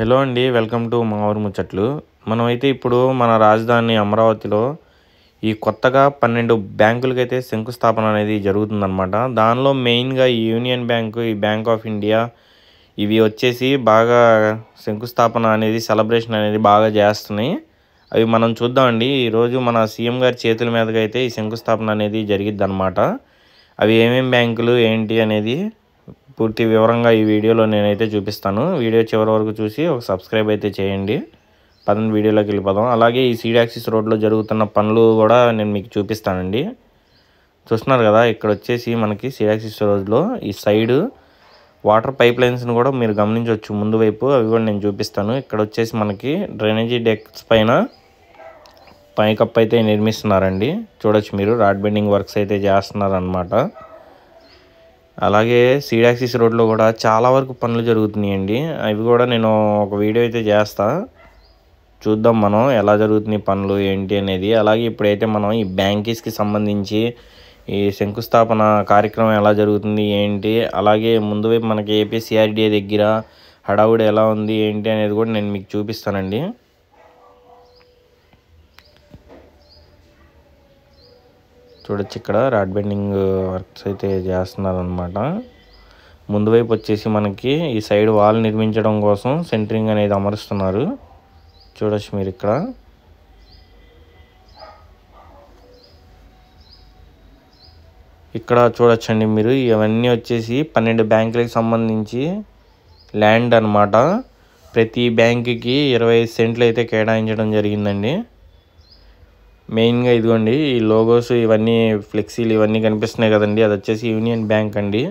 Hello అండి, welcome to మా ఊరు ముచ్చట్లు. మనమైతే ఇప్పుడు మన రాజధాని అమరావతిలో ఈ కొత్తగా 12 బ్యాంకులకైతే శంకుస్థాపన అనేది జరుగుతుందన్నమాట. దానిలో మెయిన్గా ఈ యూనియన్ బ్యాంకు, ఈ బ్యాంక్ ఆఫ్ ఇండియా ఇవి వచ్చేసి బాగా శంకుస్థాపన అనేది సెలబ్రేషన్ అనేది బాగా చేస్తున్నాయి. అవి మనం చూద్దామండి. ఈరోజు మన సీఎం గారి చేతుల మీదుగా అయితే ఈ శంకుస్థాపన అనేది జరిగిద్ది అనమాట. అవి ఏమేమి బ్యాంకులు ఏంటి అనేది పూర్తి వివరంగా ఈ వీడియోలో నేనైతే చూపిస్తాను. వీడియో చివరి వరకు చూసి ఒక సబ్స్క్రైబ్ అయితే చేయండి. పదండి వీడియోలోకి వెళ్ళిపోదాం. అలాగే ఈ సీడ్ యాక్సిస్ రోడ్లో జరుగుతున్న పనులు కూడా నేను మీకు చూపిస్తానండి. చూస్తున్నారు కదా, ఇక్కడ వచ్చేసి మనకి సీడ్ యాక్సిస్ రోడ్లో ఈ సైడ్ వాటర్ పైప్ లైన్స్ని కూడా మీరు గమనించవచ్చు ముందు వైపు. అవి కూడా నేను చూపిస్తాను. ఇక్కడ వచ్చేసి మనకి డ్రైనేజీ డెక్స్ పైన పైకప్పు అయితే నిర్మిస్తున్నారండి. చూడొచ్చు మీరు, రాడ్ బెండింగ్ వర్క్స్ అయితే చేస్తున్నారు అన్నమాట. అలాగే సీడ్ యాక్సిస్ రోడ్లో కూడా చాలా వరకు పనులు జరుగుతున్నాయండి. అవి కూడా నేను ఒక వీడియో అయితే చేస్తా, చూద్దాం మనం ఎలా జరుగుతున్నాయి పనులు ఏంటి అనేది. అలాగే ఇప్పుడైతే మనం ఈ బ్యాంకీస్కి సంబంధించి ఈ శంకుస్థాపన కార్యక్రమం ఎలా జరుగుతుంది ఏంటి, అలాగే ముందు వైపు మనకి ఏపీసీఆర్డీఏ దగ్గర హడావుడి ఎలా ఉంది ఏంటి అనేది కూడా నేను మీకు చూపిస్తానండి. చూడొచ్చు, ఇక్కడ రాడ్ బెండింగ్ వర్క్స్ అయితే చేస్తున్నారనమాట. ముందు వైపు వచ్చేసి మనకి ఈ సైడ్ వాల్ నిర్మించడం కోసం సెంటరింగ్ అనేది అమరుస్తున్నారు. చూడొచ్చు మీరు ఇక్కడ చూడొచ్చండి మీరు. ఇవన్నీ వచ్చేసి 12 బ్యాంకులకు సంబంధించి ల్యాండ్ అనమాట. ప్రతి బ్యాంకుకి 25 సెంట్లు అయితే కేటాయించడం జరిగిందండి. మెయిన్గా ఇదిగోండి ఈ లోగోస్ ఇవన్నీ ఫ్లెక్సీలు ఇవన్నీ కనిపిస్తున్నాయి కదండి, అది వచ్చేసి యూనియన్ బ్యాంక్ అండి.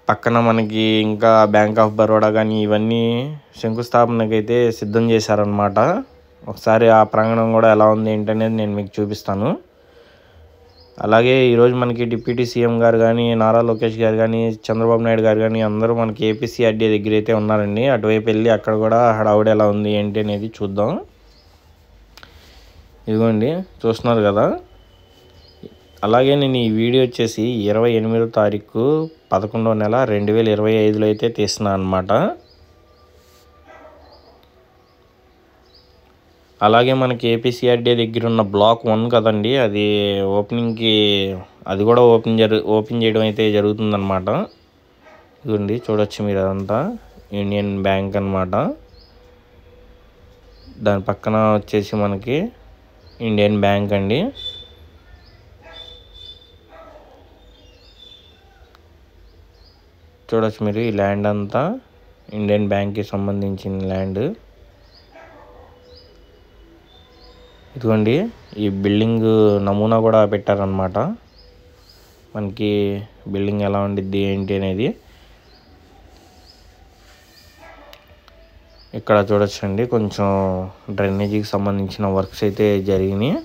పక్కన మనకి ఇంకా బ్యాంక్ ఆఫ్ బరోడా కానీ ఇవన్నీ శంకుస్థాపనకి అయితే సిద్ధం చేశారనమాట. ఒకసారి ఆ ప్రాంగణం కూడా ఎలా ఉంది ఏంటనేది నేను మీకు చూపిస్తాను. అలాగే ఈరోజు మనకి డిప్యూటీ సీఎం గారు కానీ, నారా లోకేష్ గారు కానీ, చంద్రబాబు నాయుడు గారు కానీ అందరూ మనకి ఏపీసీఆర్డీఏ దగ్గర అయితే ఉన్నారండి. అటువైపు వెళ్ళి అక్కడ కూడా హడావుడి ఎలా ఉంది ఏంటి అనేది చూద్దాం. ఇదిగోండి చూస్తున్నారు కదా. అలాగే నేను ఈ వీడియో వచ్చేసి 28వ తారీఖు 11వ నెల 2025లో అయితే తీస్తున్నాను అనమాట. అలాగే మనకి ఏపీసీఆర్డీఏ దగ్గర ఉన్న బ్లాక్ 1 కదండి, అది ఓపెనింగ్కి అది కూడా ఓపెన్ చేయడం అయితే జరుగుతుందన్నమాట. ఇదిగోండి చూడొచ్చు మీరు, అదంతా యూనియన్ బ్యాంక్ అనమాట. దాని పక్కన వచ్చేసి మనకి ఇండియన్ బ్యాంక్ అండి. చూడొచ్చు మీరు, ఈ ల్యాండ్ అంతా ఇండియన్ బ్యాంక్కి సంబంధించిన ల్యాండ్. ఇదిగోండి ఈ బిల్డింగ్ నమూనా కూడా పెట్టారనమాట. మనకి బిల్డింగ్ ఎలా ఉండిద్ది ఏంటి అనేది ఇక్కడ చూడొచ్చండి. కొంచెం డ్రైనేజీకి సంబంధించిన వర్క్స్ అయితే జరిగినాయి.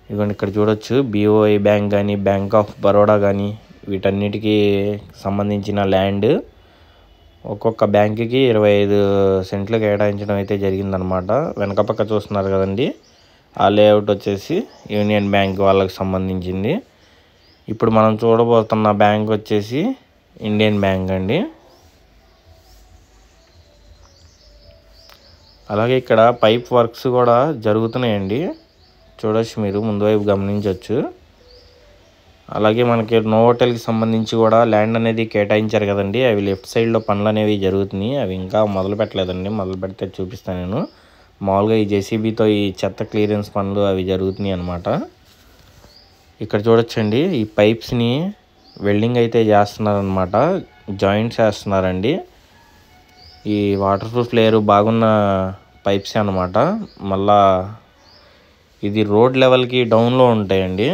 ఇదిగోండి ఇక్కడ చూడొచ్చు బీఓఐ బ్యాంక్ కానీ, బ్యాంక్ ఆఫ్ బరోడా కానీ వీటన్నిటికీ సంబంధించిన ల్యాండ్ ఒక్కొక్క బ్యాంకుకి 25 సెంట్లు కేటాయించడం అయితే జరిగిందనమాట. వెనక పక్క చూస్తున్నారు కదండి, ఆ లేఅవుట్ వచ్చేసి యూనియన్ బ్యాంక్ వాళ్ళకి సంబంధించింది. ఇప్పుడు మనం చూడబోతున్న బ్యాంక్ వచ్చేసి ఇండియన్ బ్యాంక్ అండి. అలాగే ఇక్కడ పైప్ వర్క్స్ కూడా జరుగుతున్నాయండి. చూడొచ్చు మీరు, ముందు వైపు గమనించవచ్చు. అలాగే మనకి నోవోటెల్కి సంబంధించి కూడా ల్యాండ్ అనేది కేటాయించారు కదండి, అవి లెఫ్ట్ సైడ్లో పనులు అనేవి జరుగుతున్నాయి. అవి ఇంకా మొదలు పెట్టలేదండి, మొదలు పెడితే చూపిస్తాను నేను. మామూలుగా ఈ జేసీబీతో ఈ చెత్త క్లియరెన్స్ పనులు అవి జరుగుతున్నాయి అన్నమాట. ఇక్కడ చూడొచ్చండి, ఈ పైప్స్ని వెల్డింగ్ అయితే చేస్తున్నారనమాట, జాయింట్స్ వేస్తున్నారండి. ఈ వాటర్ ప్రూఫ్ లేయర్ బాగున్న పైప్స్ అన్నమాట. మళ్ళా ఇది రోడ్ లెవెల్కి డౌన్లో ఉంటాయండి.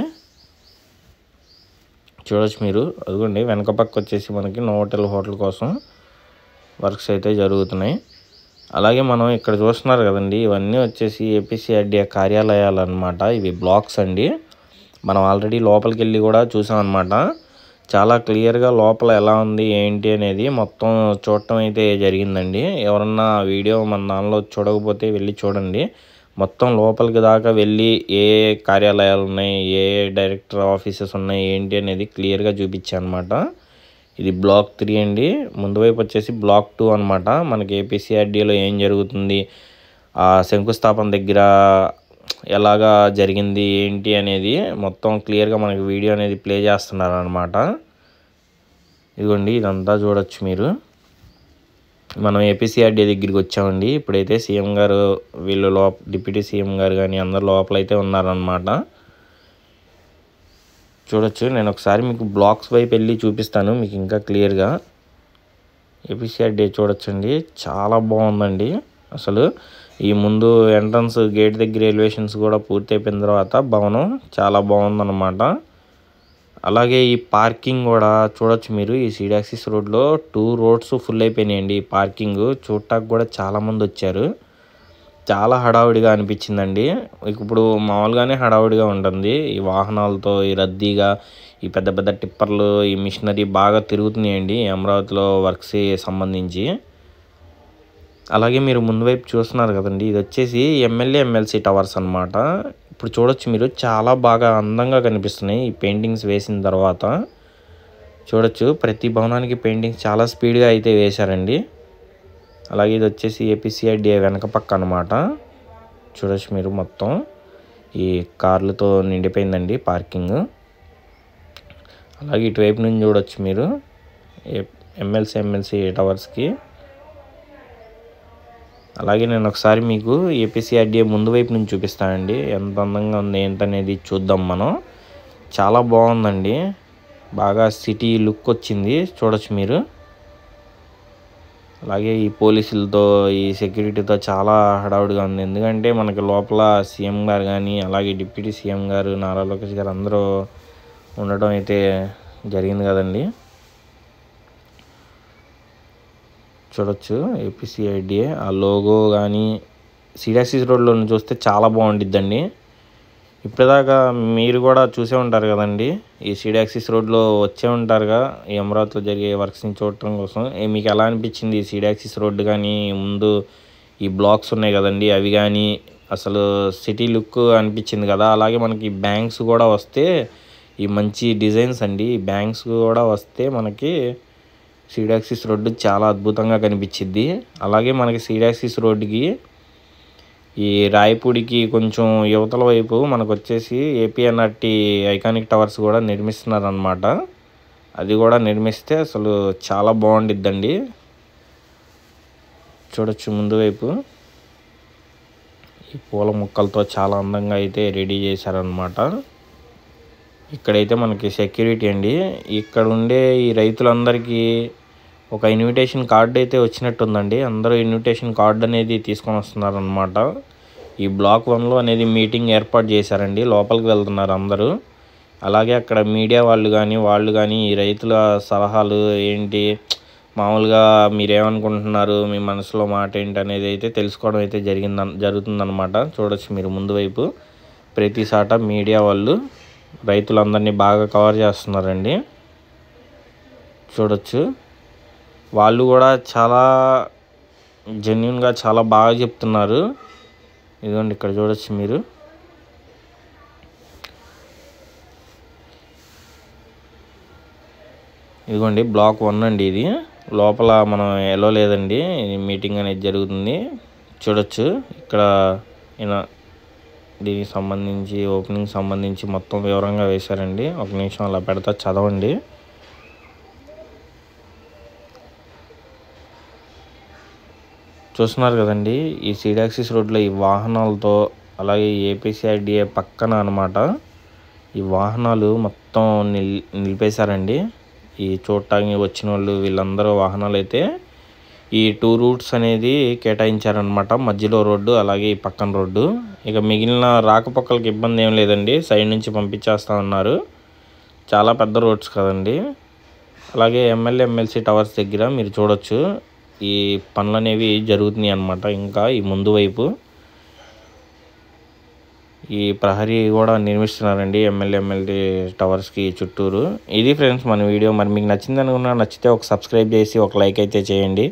చూడొచ్చు మీరు, అదిగోండి వెనక పక్క వచ్చేసి మనకి నోవోటెల్ హోటల్ కోసం వర్క్స్ అయితే జరుగుతున్నాయి. అలాగే మనం ఇక్కడ చూస్తున్నారు కదండి, ఇవన్నీ వచ్చేసి ఏపీసీఆర్డీఏ కార్యాలయాలు అనమాట. ఇవి బ్లాక్స్ అండి. మనం ఆల్రెడీ లోపలికి వెళ్ళి కూడా చూసాం అనమాట. చాలా క్లియర్గా లోపల ఎలా ఉంది ఏంటి అనేది మొత్తం చూడటం అయితే జరిగిందండి. ఎవరన్నా వీడియో మన దానిలో చూడకపోతే వెళ్ళి చూడండి. మొత్తం లోపలికి దాకా వెళ్ళి ఏ కార్యాలయాలు ఉన్నాయి, ఏ డైరెక్టర్ ఆఫీసెస్ ఉన్నాయి ఏంటి అనేది క్లియర్గా చూపించాను అనమాట. ఇది బ్లాక్ 3 అండి. ముందు వైపు వచ్చేసి బ్లాక్ 2 అనమాట. మనకి ఏపీసీఆర్డీఏలో ఏం జరుగుతుంది, ఆ శంకుస్థాపన దగ్గర ఎలాగా జరిగింది ఏంటి అనేది మొత్తం క్లియర్గా మనకి వీడియో అనేది ప్లే చేస్తున్నారు అనమాట. ఇదిగోండి ఇదంతా చూడొచ్చు మీరు. మనం ఏపీసీఆర్డీఏ దగ్గరికి వచ్చామండి. ఇప్పుడైతే సీఎం గారు వీళ్ళు డిప్యూటీ సీఎం గారు కానీ అందరు లోపలైతే ఉన్నారనమాట. చూడొచ్చు. నేను ఒకసారి మీకు బ్లాక్స్ వైపు వెళ్ళి చూపిస్తాను మీకు ఇంకా క్లియర్గా. ఏపీసీఆర్డీఏ చూడొచ్చండి, చాలా బాగుందండి. అసలు ఈ ముందు ఎంట్రన్స్ గేట్ దగ్గర ఎలివేషన్స్ కూడా పూర్తి అయిపోయిన తర్వాత భవనం చాలా బాగుందన్నమాట. అలాగే ఈ పార్కింగ్ కూడా చూడొచ్చు మీరు. ఈ సీడ్ యాక్సిస్ రోడ్లో 2 రోడ్స్ ఫుల్ అయిపోయినాయండి. ఈ పార్కింగ్ చూడటానికి కూడా చాలామంది వచ్చారు. చాలా హడావుడిగా అనిపించిందండి. ఇప్పుడు మామూలుగానే హడావుడిగా ఉంటుంది ఈ వాహనాలతో, ఈ రద్దీగా, ఈ పెద్ద పెద్ద టిప్పర్లు, ఈ మిషనరీ బాగా తిరుగుతున్నాయండి అమరావతిలో వర్క్స్ సంబంధించి. అలాగే మీరు ముందు వైపు చూస్తున్నారు కదండి, ఇది వచ్చేసి ఎమ్మెల్సీ టవర్స్ అనమాట. ఇప్పుడు చూడొచ్చు మీరు, చాలా బాగా అందంగా కనిపిస్తున్నాయి ఈ పెయింటింగ్స్ వేసిన తర్వాత. చూడొచ్చు ప్రతి భవనానికి పెయింటింగ్స్ చాలా స్పీడ్గా అయితే వేశారండి. అలాగే ఇది వచ్చేసి ఏపీసీఆర్డీఏ వెనక పక్క అనమాట. చూడొచ్చు మీరు, మొత్తం ఈ కార్లతో నిండిపోయిందండి పార్కింగ్. అలాగే ఇటువైపు నుంచి చూడొచ్చు మీరు ఎమ్మెల్సీ టవర్స్కి. అలాగే నేను ఒకసారి మీకు ఏపీసీఆర్డీఏ ముందు వైపు నుంచి చూపిస్తానండి, ఎంత అందంగా ఉంది ఏంటనేది చూద్దాం మనం. చాలా బాగుందండి, బాగా సిటీ లుక్ వచ్చింది చూడొచ్చు మీరు. అలాగే ఈ పోలీసులతో, ఈ సెక్యూరిటీతో చాలా హడావుడిగా ఉంది. ఎందుకంటే మనకి లోపల సీఎం గారు కానీ, అలాగే డిప్యూటీ సీఎం గారు నారా లోకేష్ గారు అందరూ ఉండడం అయితే జరిగింది కదండి. చూడొచ్చు ఏపీసీఐడిఏ ఆ లోగో కానీ సీడ్ యాక్సిస్ రోడ్లో చూస్తే చాలా బాగుండిద్దండి. ఇప్పటిదాకా మీరు కూడా చూసే ఉంటారు కదండి, ఈ సీడ్ యాక్సిస్ రోడ్లో వచ్చే ఉంటారుగా ఈ అమరావతిలో జరిగే వర్క్స్ని చూడటం కోసం. మీకు ఎలా అనిపించింది ఈ సీడ్ యాక్సిస్ రోడ్డు కానీ, ముందు ఈ బ్లాక్స్ ఉన్నాయి కదండి అవి కానీ, అసలు సిటీ లుక్ అనిపించింది కదా. అలాగే మనకి బ్యాంక్స్ కూడా వస్తే, ఈ మంచి డిజైన్స్ అండి, ఈ బ్యాంక్స్ కూడా వస్తే మనకి సీడ్ యాక్సిస్ రోడ్డు చాలా అద్భుతంగా కనిపించింది. అలాగే మనకి సీడ్ యాక్సిస్ రోడ్డుకి ఈ రాయపూడికి కొంచెం యువతల వైపు మనకు వచ్చేసి ఏపీఎన్ఆర్టీ ఐకానిక్ టవర్స్ కూడా నిర్మిస్తున్నారనమాట. అది కూడా నిర్మిస్తే అసలు చాలా బాగుండిద్దండి. చూడొచ్చు ముందు వైపు ఈ పూల మొక్కలతో చాలా అందంగా అయితే రెడీ చేశారనమాట. ఇక్కడైతే మనకి సెక్యూరిటీ అండి. ఇక్కడ ఉండే ఈ రైతులందరికీ ఒక ఇన్విటేషన్ కార్డు అయితే వచ్చినట్టుందండి. అందరూ ఇన్విటేషన్ కార్డు అనేది తీసుకొని వస్తున్నారనమాట. ఈ బ్లాక్ 1లో అనేది మీటింగ్ ఏర్పాటు చేశారండి, లోపలికి వెళ్తున్నారు అందరూ. అలాగే అక్కడ మీడియా వాళ్ళు కానీ ఈ రైతుల సలహాలు ఏంటి, మామూలుగా మీరేమనుకుంటున్నారు, మీ మనసులో మాట ఏంటి అనేది అయితే తెలుసుకోవడం అయితే జరుగుతుందన్నమాట. చూడొచ్చు మీరు ముందు వైపు ప్రతి సాట మీడియా వాళ్ళు రైతులందరినీ బాగా కవర్ చేస్తున్నారండి. చూడొచ్చు వాళ్ళు కూడా చాలా జెన్యున్గా చాలా బాగా చెప్తున్నారు. ఇదిగోండి ఇక్కడ చూడొచ్చు మీరు. ఇదిగోండి బ్లాక్ 1 అండి. ఇది లోపల మనం ఎలో లేదండి, మీటింగ్ అనేది జరుగుతుంది. చూడొచ్చు ఇక్కడ దీనికి సంబంధించి ఓపెనింగ్ సంబంధించి మొత్తం వివరంగా వేశారండి. ఒక నిమిషం అలా పెడతా, చదవండి. చూస్తున్నారు కదండి, ఈ సీడ్ యాక్సిస్ రోడ్లో ఈ వాహనాలతో, అలాగే ఏపీసీఐడిఏ పక్కన అనమాట ఈ వాహనాలు మొత్తం నిలిపేశారండి. ఈ చూడటానికి వచ్చిన వాళ్ళు వీళ్ళందరూ వాహనాలు అయితే ఈ 2 రూట్స్ అనేది కేటాయించారనమాట. మధ్యలో రోడ్డు, అలాగే ఈ పక్కన రోడ్డు. ఇక మిగిలిన రాకపోకలకి ఇబ్బంది ఏం లేదండి, సైడ్ నుంచి పంపించేస్తా ఉన్నారు. చాలా పెద్ద రోడ్స్ కదండి. అలాగే ఎమ్మెల్సీ టవర్స్ దగ్గర మీరు చూడొచ్చు ఈ పనులు అనేవి జరుగుతున్నాయి అన్నమాట. ఇంకా ఈ ముందు వైపు ఈ ప్రహరీ కూడా నిర్మిస్తున్నారండి ఎమ్మెల్యే టవర్స్కి చుట్టూరు. ఇది ఫ్రెండ్స్ మన వీడియో. మరి మీకు నచ్చింది అనుకున్నా, నచ్చితే ఒక సబ్స్క్రైబ్ చేసి ఒక లైక్ అయితే చేయండి.